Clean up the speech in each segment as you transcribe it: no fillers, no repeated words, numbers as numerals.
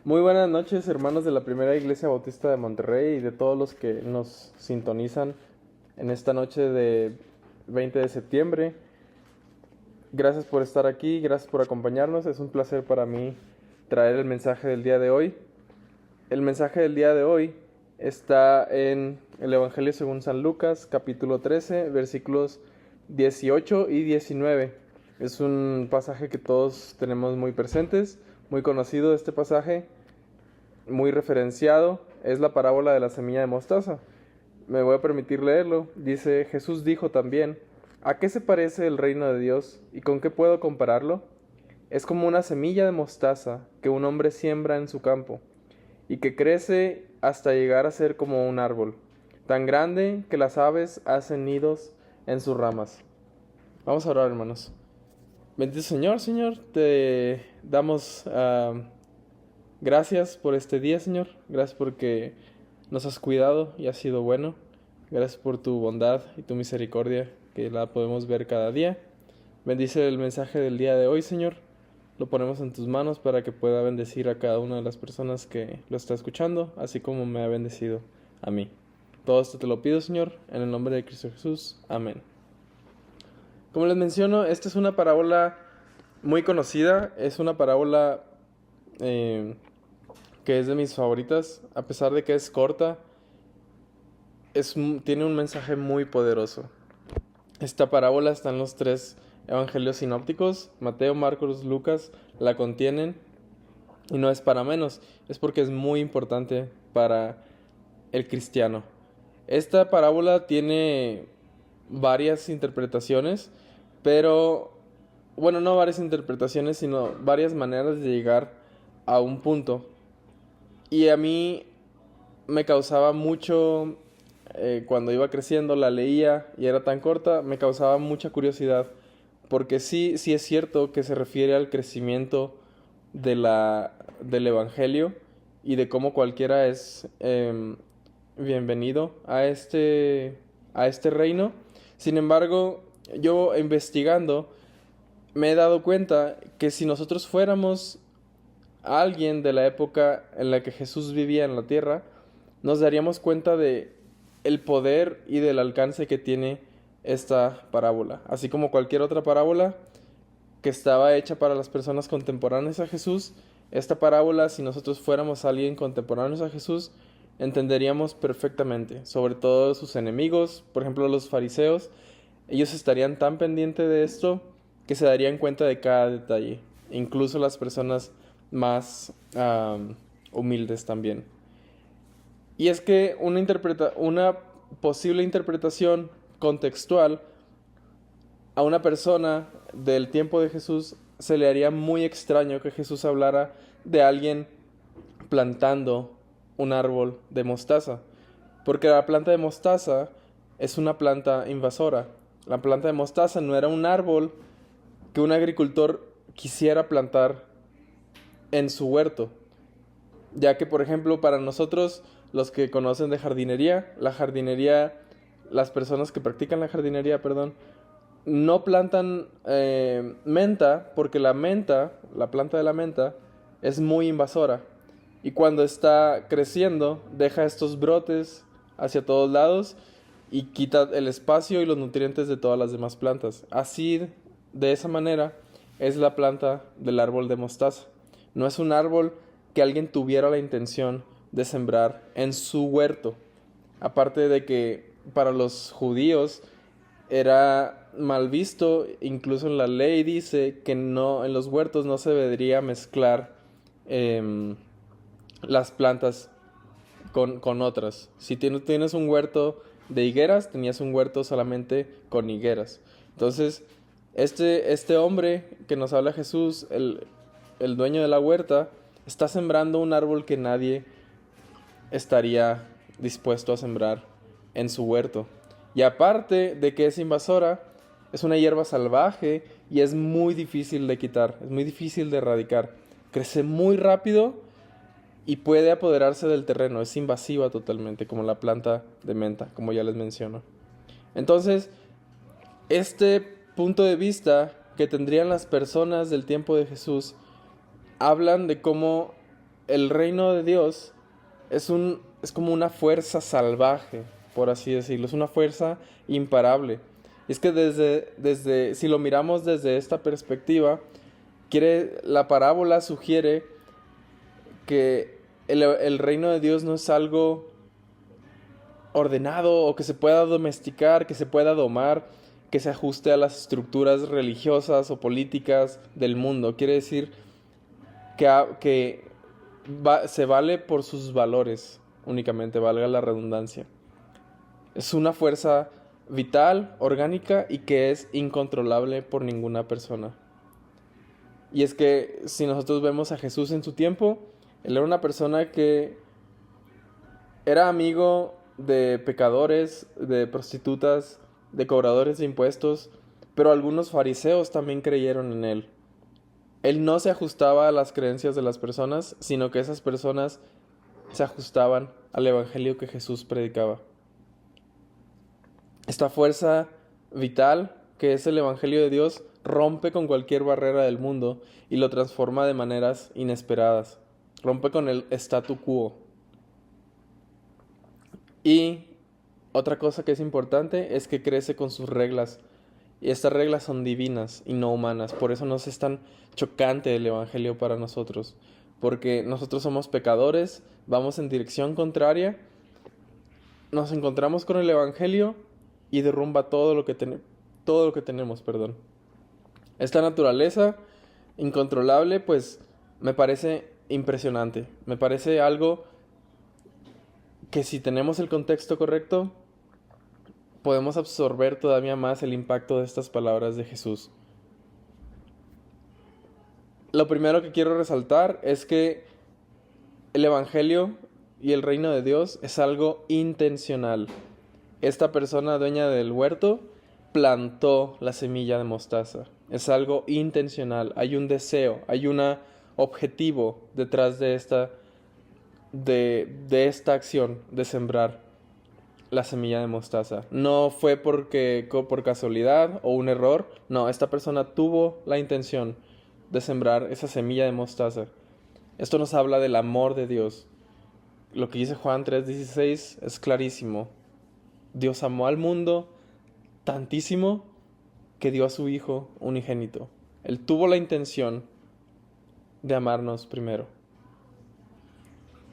Muy buenas noches, hermanos de la Primera Iglesia Bautista de Monterrey y de todos los que nos sintonizan en esta noche de 20 de septiembre. Gracias por estar aquí, gracias por acompañarnos. Es un placer para mí traer el mensaje del día de hoy. El mensaje del día de hoy está en el Evangelio según San Lucas, capítulo 13, versículos 18 y 19. Es un pasaje que todos tenemos muy presentes, muy conocido este pasaje, muy referenciado. Es la parábola de la semilla de mostaza. Me voy a permitir leerlo. Dice: Jesús dijo también: ¿a qué se parece el reino de Dios y con qué puedo compararlo? Es como una semilla de mostaza que un hombre siembra en su campo y que crece hasta llegar a ser como un árbol, tan grande que las aves hacen nidos en sus ramas. Vamos a orar, hermanos. Bendito Señor, te damos gracias por este día, Señor. Gracias porque nos has cuidado y has sido bueno. Gracias por tu bondad y tu misericordia, que la podemos ver cada día. Bendice el mensaje del día de hoy, Señor. Lo ponemos en tus manos para que pueda bendecir a cada una de las personas que lo está escuchando, así como me ha bendecido a mí. Todo esto te lo pido, Señor, en el nombre de Cristo Jesús. Amén. Como les menciono, esta es una parábola muy conocida. Es una parábola que es de mis favoritas. A pesar de que es corta, tiene un mensaje muy poderoso. Esta parábola está en los tres evangelios sinópticos: Mateo, Marcos, Lucas la contienen, y no es para menos, es porque es muy importante para el cristiano. Esta parábola tiene varias interpretaciones, pero bueno, no varias interpretaciones, sino varias maneras de llegar a un punto. Y a mí me causaba mucho, cuando iba creciendo, la leía y era tan corta, me causaba mucha curiosidad, porque sí es cierto que se refiere al crecimiento del Evangelio y de cómo cualquiera es bienvenido a este reino. Sin embargo, yo investigando me he dado cuenta que si nosotros fuéramos alguien de la época en la que Jesús vivía en la tierra, nos daríamos cuenta de el poder y del alcance que tiene esta parábola. Así como cualquier otra parábola que estaba hecha para las personas contemporáneas a Jesús, esta parábola, si nosotros fuéramos alguien contemporáneo a Jesús, entenderíamos perfectamente. Sobre todo sus enemigos, por ejemplo los fariseos, ellos estarían tan pendientes de esto que se darían cuenta de cada detalle, incluso las personas más humildes también. Y es que una posible interpretación contextual a una persona del tiempo de Jesús se le haría muy extraño que Jesús hablara de alguien plantando un árbol de mostaza, porque la planta de mostaza es una planta invasora. La planta de mostaza no era un árbol que un agricultor quisiera plantar en su huerto, ya que, por ejemplo, para nosotros, los que conocen de jardinería, las personas que practican la jardinería, perdón, no plantan menta, porque la planta de la menta, es muy invasora. Y cuando está creciendo, deja estos brotes hacia todos lados y quita el espacio y los nutrientes de todas las demás plantas. Así, de esa manera, es la planta del árbol de mostaza. No es un árbol que alguien tuviera la intención de sembrar en su huerto. Aparte de que para los judíos era mal visto, incluso en la ley dice que no, en los huertos no se debería mezclar em, las plantas con otras. Si tienes un huerto de higueras, tenías un huerto solamente con higueras. Entonces, este hombre que nos habla Jesús, el dueño de la huerta, está sembrando un árbol que nadie estaría dispuesto a sembrar en su huerto. Y aparte de que es invasora, es una hierba salvaje y es muy difícil de quitar, es muy difícil de erradicar. Crece muy rápido y puede apoderarse del terreno, es invasiva totalmente, como la planta de menta, como ya les menciono. Entonces, este punto de vista que tendrían las personas del tiempo de Jesús hablan de cómo el reino de Dios es como una fuerza salvaje, por así decirlo, es una fuerza imparable. Y es que si lo miramos desde esta perspectiva, la parábola sugiere que el reino de Dios no es algo ordenado o que se pueda domesticar, que se pueda domar, que se ajuste a las estructuras religiosas o políticas del mundo. Quiere decir que se vale por sus valores únicamente, valga la redundancia. Es una fuerza vital, orgánica y que es incontrolable por ninguna persona. Y es que si nosotros vemos a Jesús en su tiempo, él era una persona que era amigo de pecadores, de prostitutas, de cobradores de impuestos, pero algunos fariseos también creyeron en él. Él no se ajustaba a las creencias de las personas, sino que esas personas se ajustaban al evangelio que Jesús predicaba. Esta fuerza vital, que es el evangelio de Dios, rompe con cualquier barrera del mundo y lo transforma de maneras inesperadas. Rompe con el statu quo. Y otra cosa que es importante es que crece con sus reglas. Y estas reglas son divinas y no humanas. Por eso nos es tan chocante el evangelio para nosotros. Porque nosotros somos pecadores, vamos en dirección contraria, nos encontramos con el evangelio y derrumba todo lo que tenemos, perdón. Esta naturaleza incontrolable, pues me parece impresionante. Me parece algo que si tenemos el contexto correcto, podemos absorber todavía más el impacto de estas palabras de Jesús. Lo primero que quiero resaltar es que el Evangelio y el reino de Dios es algo intencional. Esta persona dueña del huerto plantó la semilla de mostaza. Es algo intencional. Hay un deseo, hay un objetivo detrás de esta acción de sembrar la semilla de mostaza. No fue por casualidad o un error. No, esta persona tuvo la intención de sembrar esa semilla de mostaza. Esto nos habla del amor de Dios. Lo que dice Juan 3:16 es clarísimo. Dios amó al mundo tantísimo que dio a su Hijo unigénito. Él tuvo la intención de amarnos primero.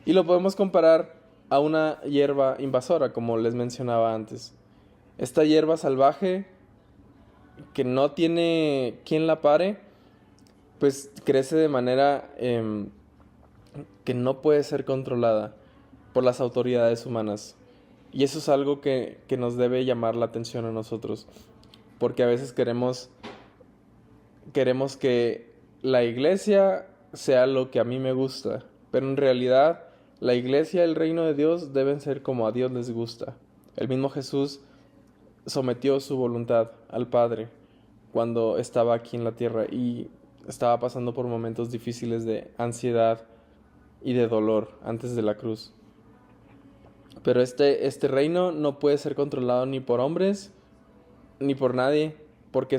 Y lo podemos comparar a una hierba invasora, como les mencionaba antes. Esta hierba salvaje, que no tiene quien la pare, pues crece de manera que no puede ser controlada por las autoridades humanas. Y eso es algo que nos debe llamar la atención a nosotros. Porque a veces queremos que la iglesia sea lo que a mí me gusta. Pero en realidad la iglesia y el reino de Dios deben ser como a Dios les gusta. El mismo Jesús sometió su voluntad al Padre cuando estaba aquí en la tierra y estaba pasando por momentos difíciles de ansiedad y de dolor antes de la cruz. Pero este reino no puede ser controlado ni por hombres ni por nadie, porque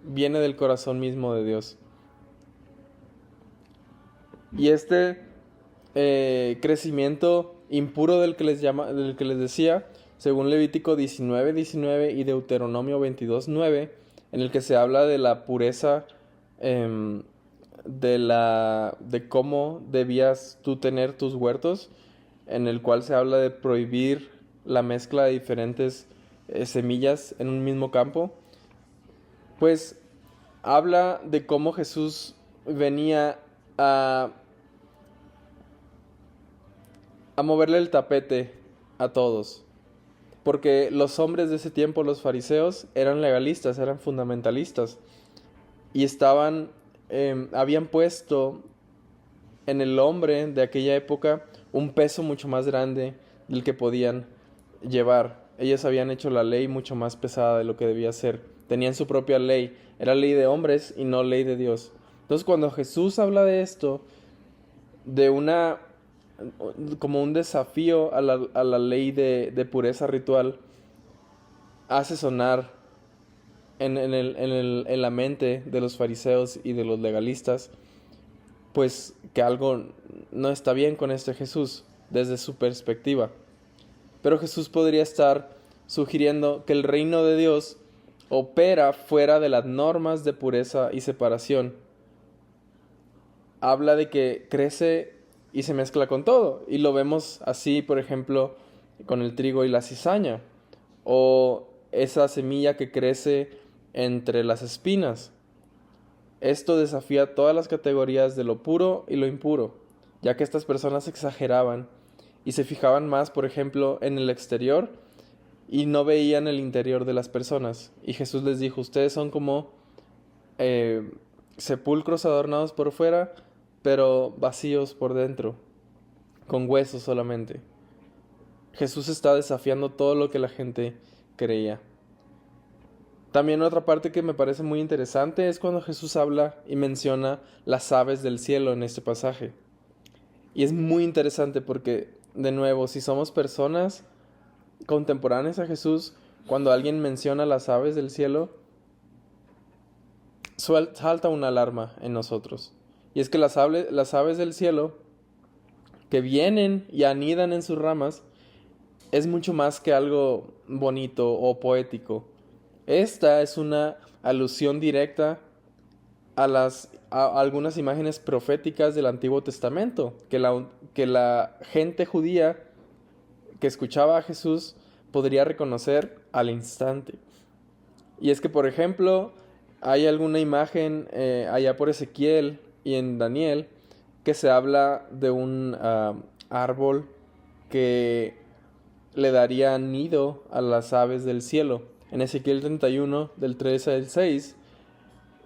viene del corazón mismo de Dios. Y este crecimiento impuro del que les decía, según Levítico 19:19 y Deuteronomio 22:9, en el que se habla de la pureza, de cómo debías tú tener tus huertos, en el cual se habla de prohibir la mezcla de diferentes semillas en un mismo campo, pues habla de cómo Jesús venía a moverle el tapete a todos. Porque los hombres de ese tiempo, los fariseos, eran legalistas, eran fundamentalistas. Y habían puesto en el hombre de aquella época un peso mucho más grande del que podían llevar. Ellos habían hecho la ley mucho más pesada de lo que debía ser. Tenían su propia ley. Era ley de hombres y no ley de Dios. Entonces cuando Jesús habla de esto, como un desafío a la ley de pureza ritual, hace sonar en la mente de los fariseos y de los legalistas, pues que algo no está bien con este Jesús desde su perspectiva. Pero Jesús podría estar sugiriendo que el reino de Dios opera fuera de las normas de pureza y separación. Habla de que crece y se mezcla con todo. Y lo vemos así, por ejemplo, con el trigo y la cizaña. O esa semilla que crece entre las espinas. Esto desafía todas las categorías de lo puro y lo impuro, ya que estas personas exageraban y se fijaban más, por ejemplo, en el exterior y no veían el interior de las personas. Y Jesús les dijo, ustedes son como sepulcros adornados por fuera, pero vacíos por dentro, con huesos solamente. Jesús está desafiando todo lo que la gente creía. También otra parte que me parece muy interesante es cuando Jesús habla y menciona las aves del cielo en este pasaje. Y es muy interesante porque, de nuevo, si somos personas contemporáneas a Jesús, cuando alguien menciona las aves del cielo, salta una alarma en nosotros. Y es que las aves del cielo que vienen y anidan en sus ramas es mucho más que algo bonito o poético. Esta es una alusión directa a algunas imágenes proféticas del Antiguo Testamento, que la gente judía que escuchaba a Jesús podría reconocer al instante. Y es que, por ejemplo, hay alguna imagen allá por Ezequiel y en Daniel que se habla de un árbol que le daría nido a las aves del cielo. En Ezequiel 31, del 13 al 6,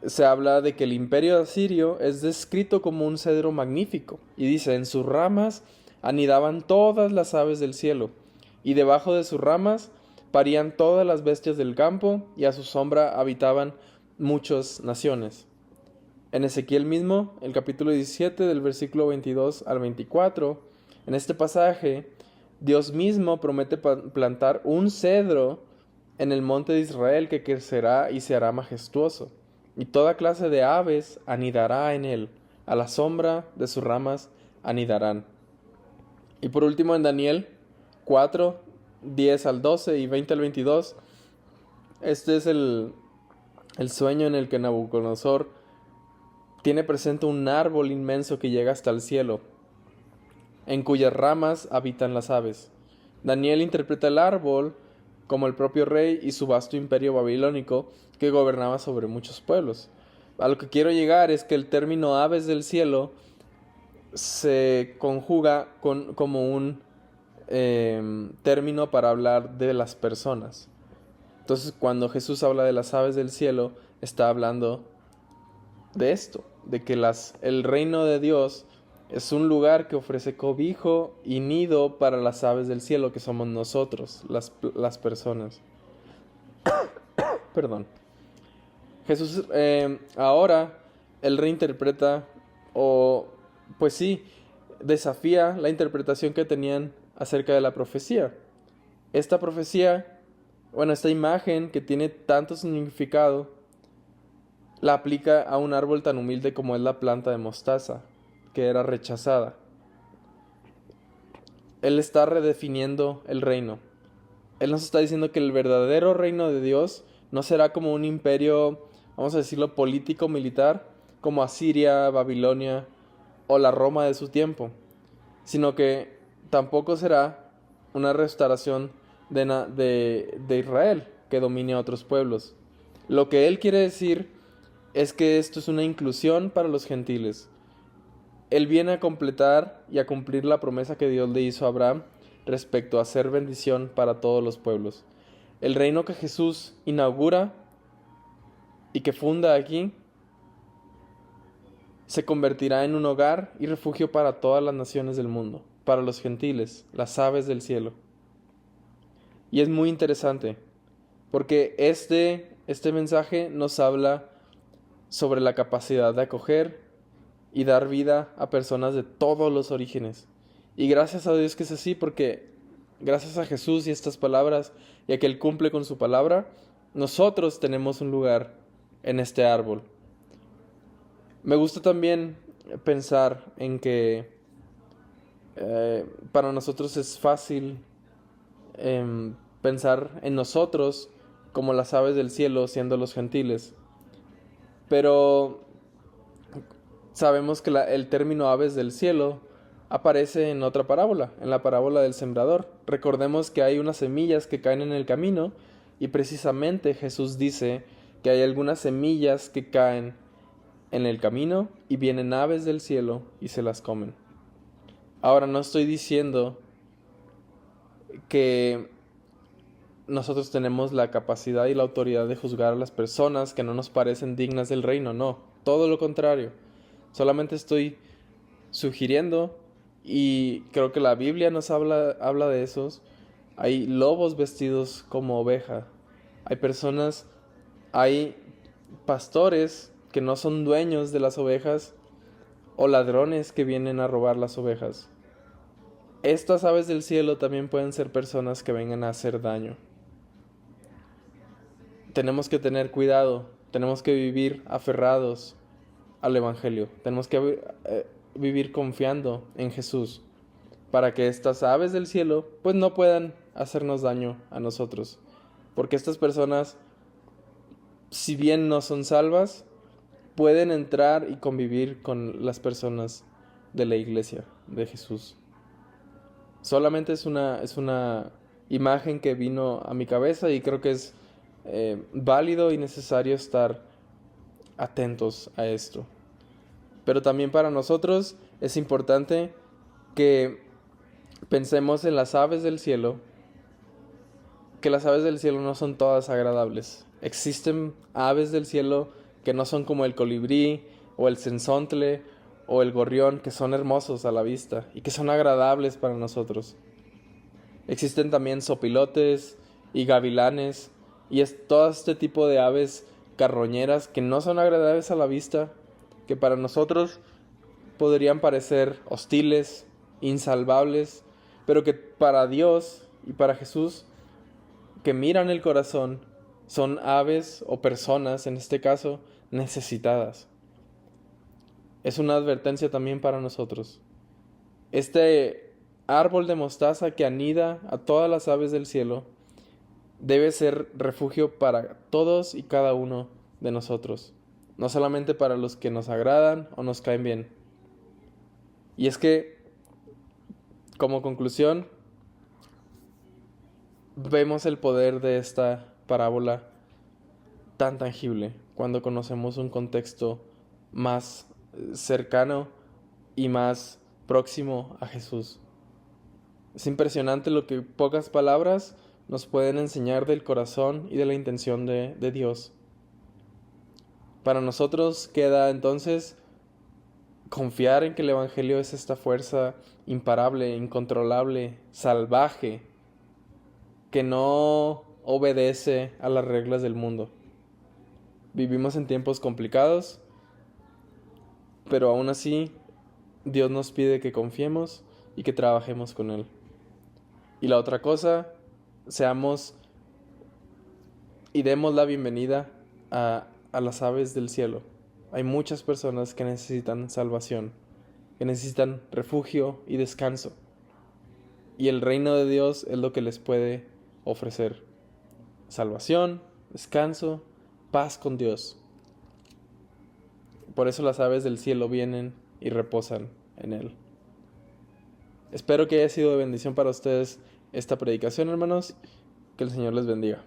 se habla de que el imperio asirio es descrito como un cedro magnífico. Y dice, en sus ramas anidaban todas las aves del cielo, y debajo de sus ramas parían todas las bestias del campo, y a su sombra habitaban muchas naciones. En Ezequiel mismo, el capítulo 17, del versículo 22 al 24, en este pasaje, Dios mismo promete plantar un cedro en el monte de Israel que crecerá y se hará majestuoso, y toda clase de aves anidará en él, a la sombra de sus ramas anidarán. Y por último en Daniel 4, 10 al 12 y 20 al 22, este es el sueño en el que Nabucodonosor tiene presente un árbol inmenso que llega hasta el cielo, en cuyas ramas habitan las aves. Daniel interpreta el árbol como el propio rey y su vasto imperio babilónico que gobernaba sobre muchos pueblos. A lo que quiero llegar es que el término aves del cielo se conjuga como un término para hablar de las personas. Entonces, cuando Jesús habla de las aves del cielo, está hablando de esto, de que el reino de Dios es un lugar que ofrece cobijo y nido para las aves del cielo, que somos nosotros, las personas. Perdón. Jesús ahora, él reinterpreta, pues sí, desafía la interpretación que tenían acerca de la profecía. Esta profecía, esta imagen que tiene tanto significado, la aplica a un árbol tan humilde como es la planta de mostaza, que era rechazada. Él está redefiniendo el reino. Él nos está diciendo que el verdadero reino de Dios no será como un imperio, vamos a decirlo, político-militar, como Asiria, Babilonia o la Roma de su tiempo, sino que tampoco será una restauración de Israel que domine a otros pueblos. Lo que él quiere decir es que esto es una inclusión para los gentiles. Él viene a completar y a cumplir la promesa que Dios le hizo a Abraham respecto a ser bendición para todos los pueblos. El reino que Jesús inaugura y que funda aquí se convertirá en un hogar y refugio para todas las naciones del mundo, para los gentiles, las aves del cielo. Y es muy interesante, porque este mensaje nos habla sobre la capacidad de acoger y dar vida a personas de todos los orígenes. Y gracias a Dios que es así, porque gracias a Jesús y estas palabras, y a que Él cumple con su palabra, nosotros tenemos un lugar en este árbol. Me gusta también pensar en que Para nosotros es fácil pensar en nosotros como las aves del cielo siendo los gentiles. Pero sabemos que el término aves del cielo aparece en otra parábola, en la parábola del sembrador. Recordemos que hay unas semillas que caen en el camino y precisamente Jesús dice que hay algunas semillas que caen en el camino y vienen aves del cielo y se las comen. Ahora no estoy diciendo que nosotros tenemos la capacidad y la autoridad de juzgar a las personas que no nos parecen dignas del reino, no, todo lo contrario. Solamente estoy sugiriendo, y creo que la Biblia nos habla de esos. Hay lobos vestidos como oveja. Hay personas, hay pastores que no son dueños de las ovejas o ladrones que vienen a robar las ovejas. Estas aves del cielo también pueden ser personas que vengan a hacer daño. Tenemos que tener cuidado, tenemos que vivir aferrados al Evangelio, tenemos que vivir confiando en Jesús para que estas aves del cielo pues no puedan hacernos daño a nosotros. Porque estas personas, si bien no son salvas, pueden entrar y convivir con las personas de la iglesia de Jesús. Solamente es una imagen que vino a mi cabeza y creo que es válido y necesario estar atentos a esto. Pero también para nosotros es importante que pensemos en las aves del cielo, que las aves del cielo no son todas agradables. Existen aves del cielo que no son como el colibrí o el censontle o el gorrión, que son hermosos a la vista y que son agradables para nosotros. Existen también zopilotes y gavilanes y todo este tipo de aves carroñeras que no son agradables a la vista, que para nosotros podrían parecer hostiles, insalvables, pero que para Dios y para Jesús, que miran el corazón, son aves o personas, en este caso, necesitadas. Es una advertencia también para nosotros. Este árbol de mostaza que anida a todas las aves del cielo debe ser refugio para todos y cada uno de nosotros, no solamente para los que nos agradan o nos caen bien. Y es que, como conclusión, vemos el poder de esta parábola tan tangible cuando conocemos un contexto más cercano y más próximo a Jesús. Es impresionante lo que pocas palabras nos pueden enseñar del corazón y de la intención de Dios. Para nosotros queda entonces confiar en que el Evangelio es esta fuerza imparable, incontrolable, salvaje, que no obedece a las reglas del mundo. Vivimos en tiempos complicados, pero aún así Dios nos pide que confiemos y que trabajemos con Él. Y la otra cosa, seamos y demos la bienvenida a las aves del cielo. Hay muchas personas que necesitan salvación, que necesitan refugio y descanso. Y el reino de Dios es lo que les puede ofrecer: salvación, descanso, paz con Dios. Por eso las aves del cielo vienen y reposan en Él. Espero que haya sido de bendición para ustedes esta predicación, hermanos. Que el Señor les bendiga.